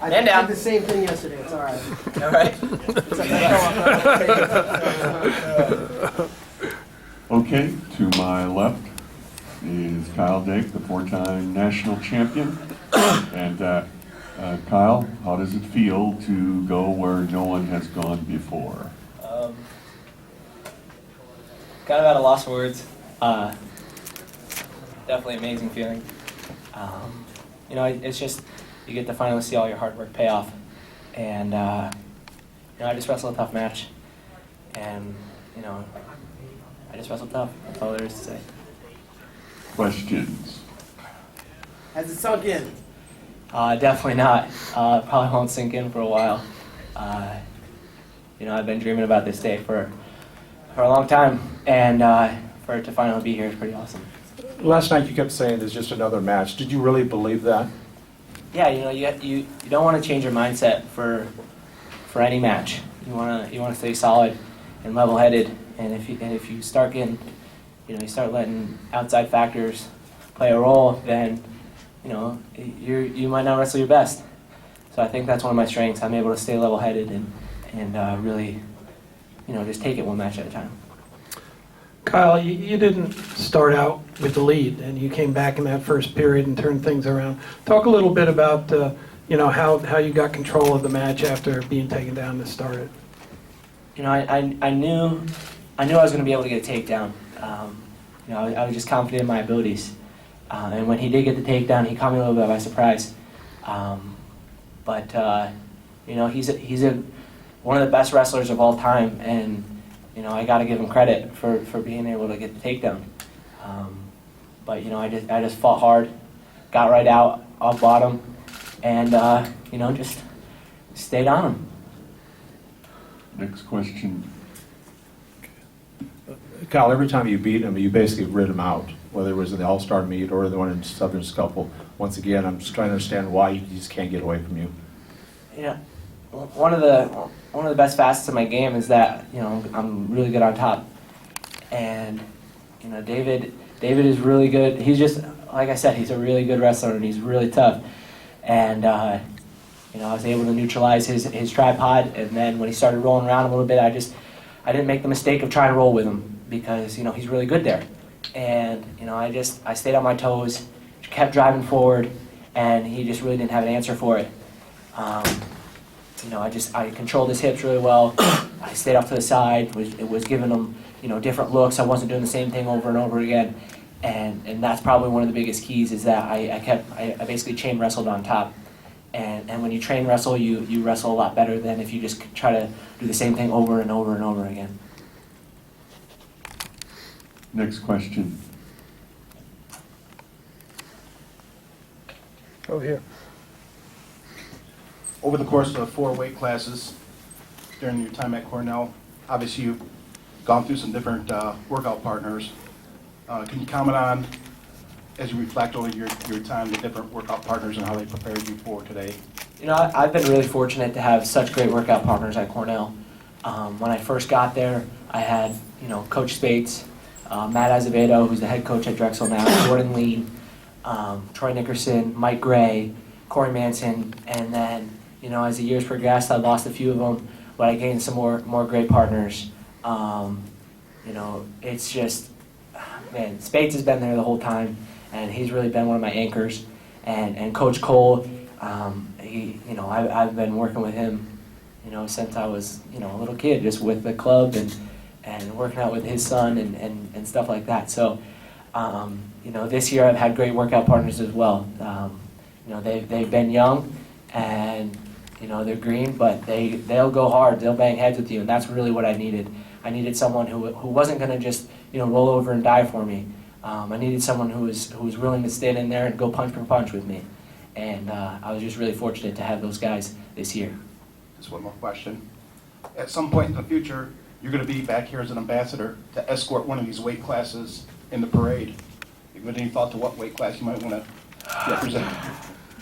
I Man did down. the same thing yesterday. It's all right. All right. Okay, to my left is Kyle Dake, the four-time national champion. And Kyle, how does it feel to go where no one has gone before? Kind of at a loss for words. Definitely amazing feeling. You know, it's just, you get to finally see all your hard work pay off. And, you know, I just wrestled a tough match. And, you know, I just wrestled tough. That's all there is to say. Questions? Has it sunk in? Definitely not. Probably won't sink in for a while. You know, I've been dreaming about this day for a long time, and for it to finally be here is pretty awesome. Last night you kept saying it's just another match. Did you really believe that? Yeah, you know, you don't want to change your mindset for any match. You want to stay solid and level-headed, and if you start getting, you know, you start letting outside factors play a role, then you know you might not wrestle your best. So I think that's one of my strengths. I'm able to stay level-headed and really, you know, just take it one match at a time. Kyle, you didn't start out with the lead, and you came back in that first period and turned things around. Talk a little bit about you know, how you got control of the match after being taken down to start it. You know, I knew I was going to be able to get a takedown. You know, I was just confident in my abilities, and when he did get the takedown, he caught me a little bit by surprise. But you know, he's one of the best wrestlers of all time, and you know, I got to give him credit for being able to get the takedown. But you know, I just fought hard, got right out off bottom, and you know, just stayed on him. Next question. Kyle, every time you beat him, you basically rid him out, whether it was in the All-Star meet or the one in Southern Scuffle. Once again, I'm just trying to understand why he just can't get away from you. Yeah, one of the best facets of my game is that, you know, I'm really good on top, and you know, David is really good. He's just, like I said, he's a really good wrestler, and he's really tough. And you know, I was able to neutralize his tripod, and then when he started rolling around a little bit, I didn't make the mistake of trying to roll with him, because you know, he's really good there. And you know, I stayed on my toes, kept driving forward, and he just really didn't have an answer for it. You know, I controlled his hips really well. I stayed off to the side, was giving him, you know, different looks. I wasn't doing the same thing over and over again, and that's probably one of the biggest keys, is that I basically chain wrestled on top. And when you train wrestle, you wrestle a lot better than if you just try to do the same thing over and over and over again. Next question. Oh, here. Over the course of 4 weight classes during your time at Cornell, obviously you've gone through some different workout partners. Can you comment on, as you reflect over your time, the different workout partners and how they prepared you for today? You know, I've been really fortunate to have such great workout partners at Cornell. When I first got there, I had, you know, Coach Spates, Matt Azevedo, who's the head coach at Drexel now, Jordan Lee, Troy Nickerson, Mike Gray, Corey Manson, and then, you know, as the years progressed, I lost a few of them, but I gained some more great partners. You know, it's just, man, Spates has been there the whole time, and he's really been one of my anchors. And Coach Cole, you know, I've been working with him, you know, since I was, you know, a little kid, just with the club and working out with his son and stuff like that. So, you know, this year I've had great workout partners as well. You know, they've been young, and you know, they're green, but they'll go hard. They'll bang heads with you, and that's really what I needed. I needed someone who wasn't going to just, you know, roll over and die for me. I needed someone who was willing to stand in there and go punch for punch with me. And I was just really fortunate to have those guys this year. Just one more question. At some point in the future, you're going to be back here as an ambassador to escort one of these weight classes in the parade. You got any thought to what weight class you might want to represent?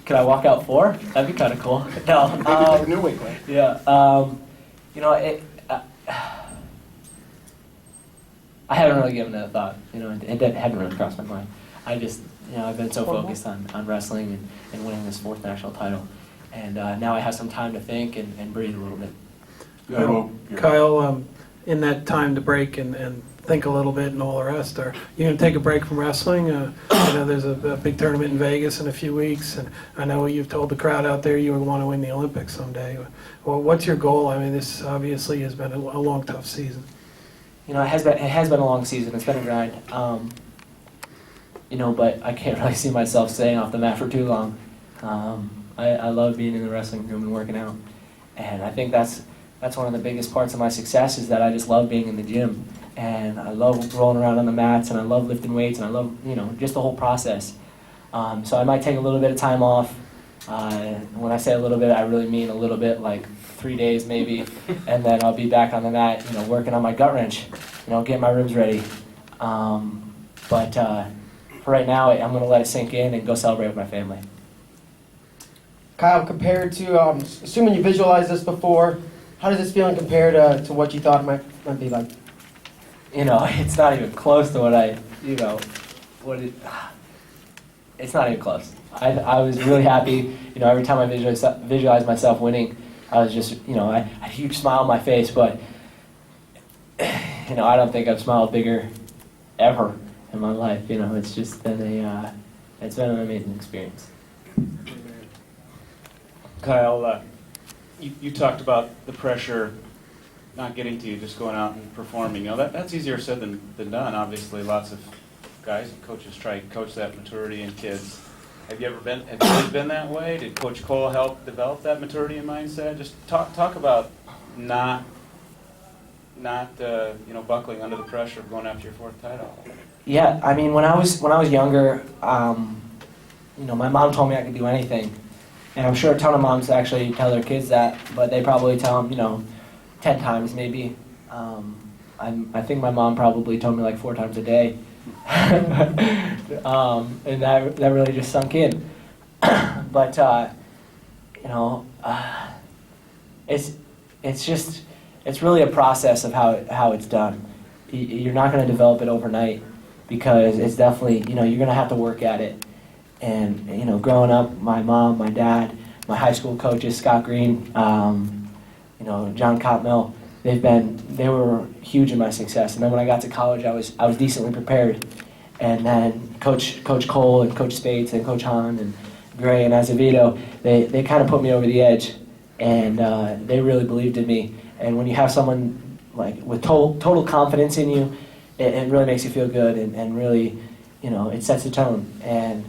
Could I walk out 4? That'd be kind of cool. No. Maybe like a new weight class. Yeah. You know, I haven't really given it a thought. You know, it hadn't really crossed my mind. I just, you know, I've been so focused on wrestling and winning this 4th national title. And now I have some time to think and breathe a little bit. Yeah, well, yeah. Kyle, in that time to break and think a little bit and all the rest, are you going to take a break from wrestling? I know there's a big tournament in Vegas in a few weeks, and I know you've told the crowd out there you would want to win the Olympics someday. Well, what's your goal? I mean, this obviously has been a long, tough season. You know, it has been a long season. It's been a grind. You know, but I can't really see myself staying off the mat for too long. I love being in the wrestling room and working out, and I think that's one of the biggest parts of my success is that I just love being in the gym, and I love rolling around on the mats, and I love lifting weights, and I love, you know, just the whole process. So I might take a little bit of time off. When I say a little bit, I really mean a little bit, like 3 days maybe, and then I'll be back on the mat, you know, working on my gut wrench, you know, getting my ribs ready. But for right now, I'm going to let it sink in and go celebrate with my family. Kyle, compared to, assuming you visualized this before, how does this feeling compare to what you thought it might be like? You know, it's not even close to what it's not even close. I was really happy, you know, every time I visualized myself winning, I was just, you know, I had a huge smile on my face, but, you know, I don't think I've smiled bigger ever in my life. You know, it's just been it's been an amazing experience. Kyle, you talked about the pressure not getting to you, just going out and performing. You know, that's easier said than done. Obviously, lots of guys and coaches try to coach that maturity in kids. Have you always been that way? Did Coach Cole help develop that maturity and mindset? Just talk about not you know, buckling under the pressure of going after your fourth title. Yeah, I mean, when I was younger, you know, my mom told me I could do anything. And I'm sure a ton of moms actually tell their kids that, but they probably tell them, you know, 10 times maybe. I think my mom probably told me like 4 times a day. And that really just sunk in. But, you know, it's really a process of how it's done. You're not going to develop it overnight because it's definitely, you know, you're going to have to work at it. And, you know, growing up, my mom, my dad, my high school coaches, Scott Green, you know, John Cotmill, they were huge in my success. And then when I got to college, I was decently prepared. And then Coach Cole and Coach Spates and Coach Hahn and Gray and Azevedo, they kind of put me over the edge. And they really believed in me. And when you have someone like with total confidence in you, it really makes you feel good and really, you know, it sets the tone. And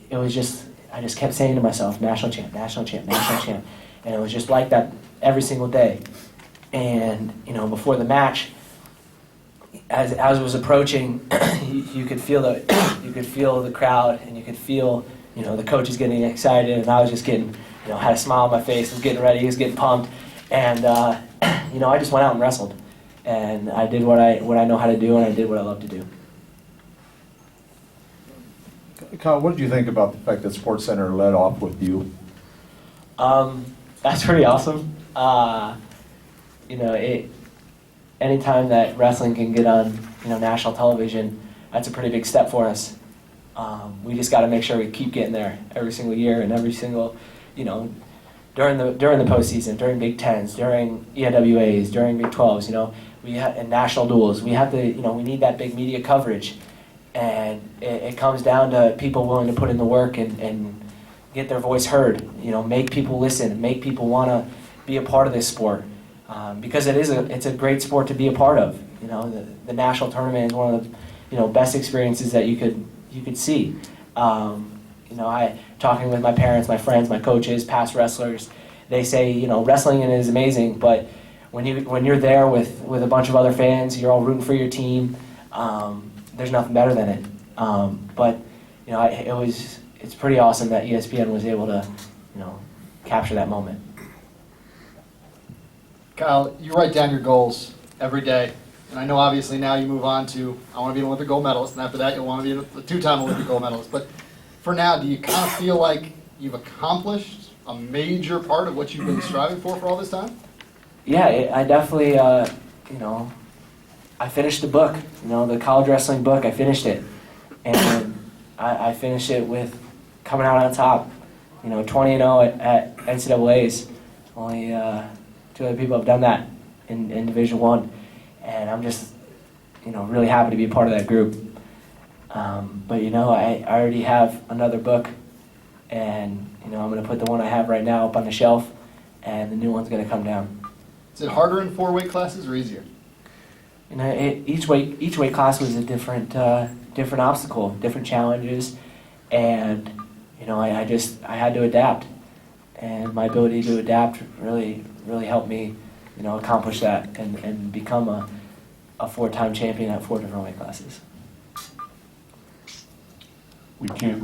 it was just, I just kept saying to myself, national champ, national champ, national champ. And it was just like that every single day. And, you know, before the match, as it was approaching, you could feel the crowd, and you could feel, you know, the coaches getting excited, and I was just getting, you know, had a smile on my face, was getting ready, was getting pumped. And, you know, I just went out and wrestled. And I did what I know how to do, and I did what I love to do. Kyle, what did you think about the fact that SportsCenter led off with you? That's pretty awesome. You know, anytime that wrestling can get on, you know, national television, that's a pretty big step for us. We just got to make sure we keep getting there every single year and every single, you know, during the postseason, during Big Tens, during ENWAs, during Big 12s. You know, and national duels. We have to, you know, we need that big media coverage. And it comes down to people willing to put in the work and get their voice heard. You know, make people listen, make people want to be a part of this sport, because it's a great sport to be a part of. You know, the national tournament is one of the, you know, best experiences that you could see. You know, talking with my parents, my friends, my coaches, past wrestlers, they say, you know, wrestling is amazing, but when you're there with a bunch of other fans, you're all rooting for your team. There's nothing better than it. But you know, it's pretty awesome that ESPN was able to, you know, capture that moment. Kyle, you write down your goals every day, and I know obviously now you move on to, I want to be an Olympic gold medalist, and after that you'll want to be a 2-time Olympic gold medalist. But for now, do you kind of feel like you've accomplished a major part of what you've been striving for all this time? Yeah, I definitely, you know, I finished the book, you know, the college wrestling book. I finished it, and I finished it with coming out on top. 20-0 at NCAA's. Only 2 other people have done that in Division I, and I'm just, really happy to be a part of that group. But I already have another book, and I'm going to put the one I have right now up on the shelf, and the new one's going to come down. Is it harder in 4 weight classes or easier? Each weight class was a different obstacle, different challenges, and I had to adapt, and my ability to adapt really helped me accomplish that and become a 4-time champion at 4 different weight classes. We can't